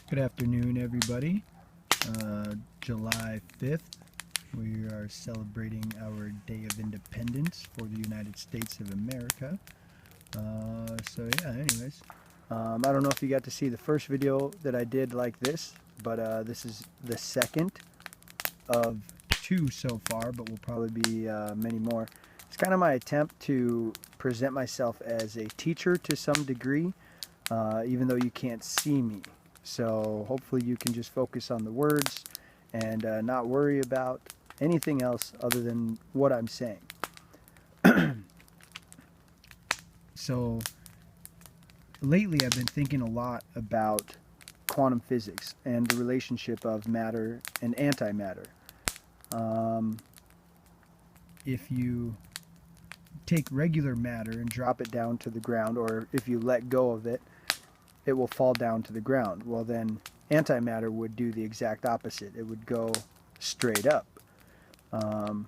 Good afternoon, everybody. July 5th, we are celebrating our Day of Independence for the United States of America. Anyways, I don't know if you got to see the first video that I did like this, but this is the second of two so far, but will probably be many more. It's kind of my attempt to present myself as a teacher to some degree, even though you can't see me. So hopefully you can just focus on the words and not worry about anything else other than what I'm saying. So lately I've been thinking a lot about quantum physics and the relationship of matter and antimatter. If you take regular matter and drop it down to the ground, or if you let go of it, it will fall down to the ground. Well, then antimatter would do the exact opposite. It would go straight up. The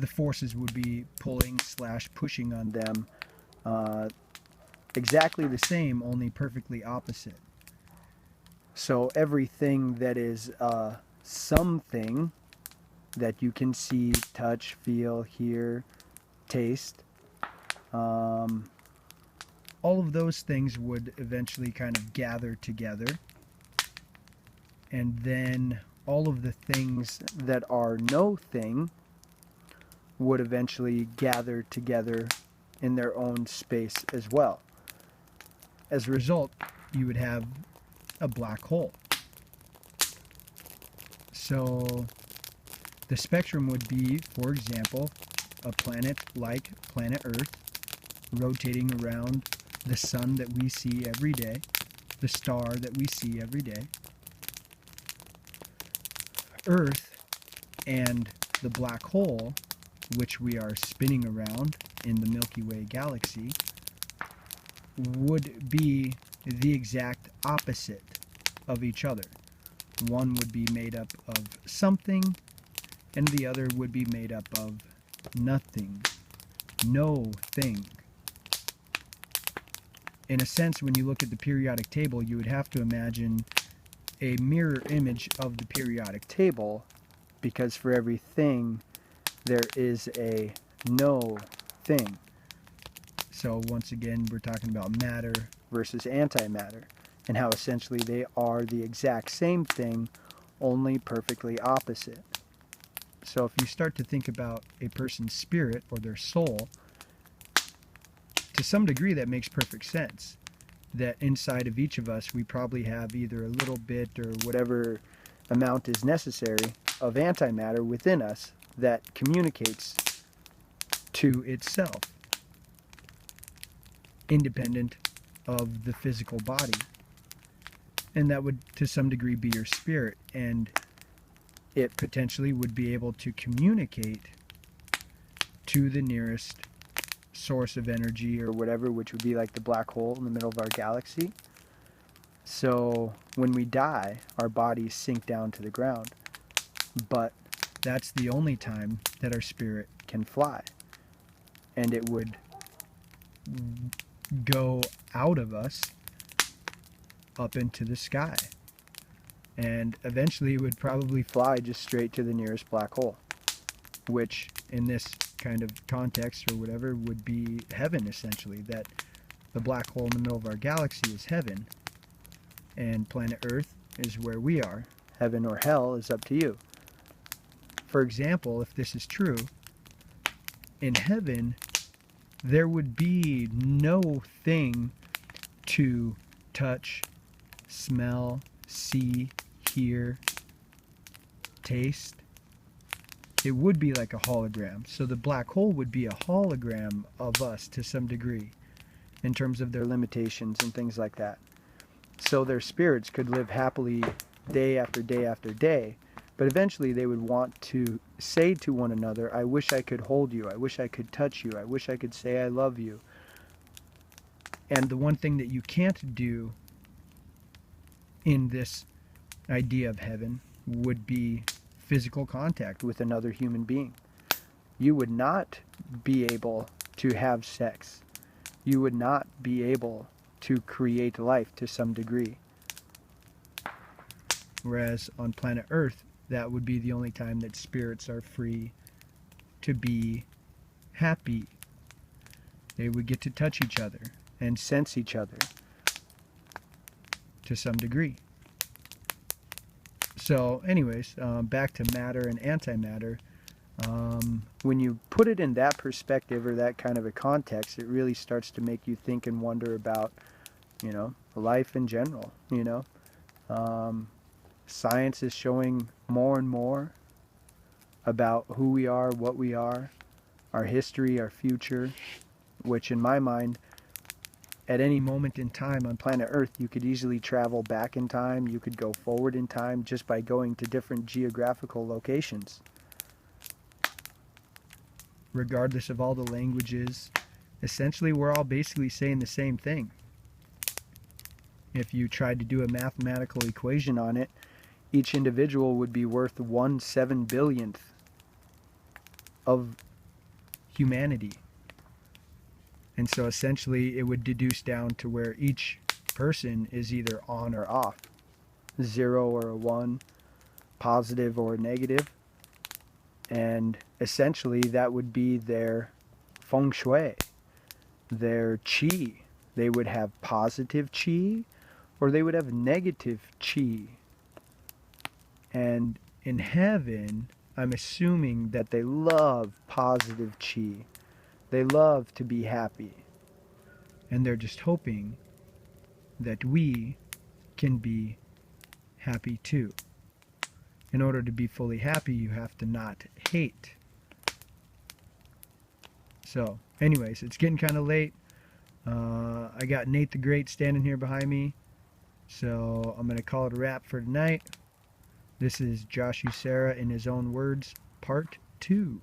forces would be pulling / pushing on them exactly the same, only perfectly opposite. So everything that is something that you can see, touch, feel, hear, taste, all of those things would eventually kind of gather together, and then all of the things that are no thing would eventually gather together in their own space as well. As a result, you would have a black hole. So the spectrum would be, for example, a planet like planet Earth rotating around the sun that we see every day, the star that we see every day. Earth and the black hole, which we are spinning around in the Milky Way galaxy, would be the exact opposite of each other. One would be made up of something, and the other would be made up of nothing. No thing. In a sense, when you look at the periodic table, you would have to imagine a mirror image of the periodic table, because for everything there is a no thing. So once again, we're talking about matter versus antimatter, and how essentially they are the exact same thing, only perfectly opposite. So if you start to think about a person's spirit or their soul, to some degree that makes perfect sense. That inside of each of us we probably have either a little bit or whatever amount is necessary of antimatter within us that communicates to itself, independent of the physical body. And that would to some degree be your spirit, and it potentially would be able to communicate to the nearest source of energy or whatever, which would be like the black hole in the middle of our galaxy. So when we die, our bodies sink down to the ground, but that's the only time that our spirit can fly, and it would go out of us up into the sky, and eventually it would probably fly just straight to the nearest black hole, which in this kind of context or whatever would be heaven, essentially. That the black hole in the middle of our galaxy is heaven, and planet Earth is where we are. Heaven or hell is up to you. For example, if this is true, in heaven there would be no thing to touch, smell, see, hear, taste. It would be like a hologram. So the black hole would be a hologram of us to some degree, in terms of their limitations and things like that. So their spirits could live happily day after day after day, but eventually they would want to say to one another, I wish I could hold you, I wish I could touch you, I wish I could say I love you. And the one thing that you can't do in this idea of heaven would be physical contact with another human being. You would not be able to have sex. You would not be able to create life to some degree. Whereas on planet Earth, that would be the only time that spirits are free to be happy. They would get to touch each other and sense each other to some degree. So anyways, back to matter and antimatter. When you put it in that perspective or that kind of a context, it really starts to make you think and wonder about, life in general. Science is showing more and more about who we are, what we are, our history, our future, which in my mind, at any moment in time on planet Earth, you could easily travel back in time, you could go forward in time just by going to different geographical locations. Regardless of all the languages, essentially we're all basically saying the same thing. If you tried to do a mathematical equation on it, each individual would be worth 1/7 billionth of humanity. And so essentially it would deduce down to where each person is either on or off, 0 or a 1, positive or negative. And essentially that would be their feng shui, their qi. They would have positive qi or they would have negative qi. And in heaven, I'm assuming that they love positive qi. They love to be happy. And they're just hoping that we can be happy too. In order to be fully happy, you have to not hate. So, anyways, it's getting kind of late. I got Nate the Great standing here behind me. So, I'm going to call it a wrap for tonight. This is Josh Usera in his own words, part 2.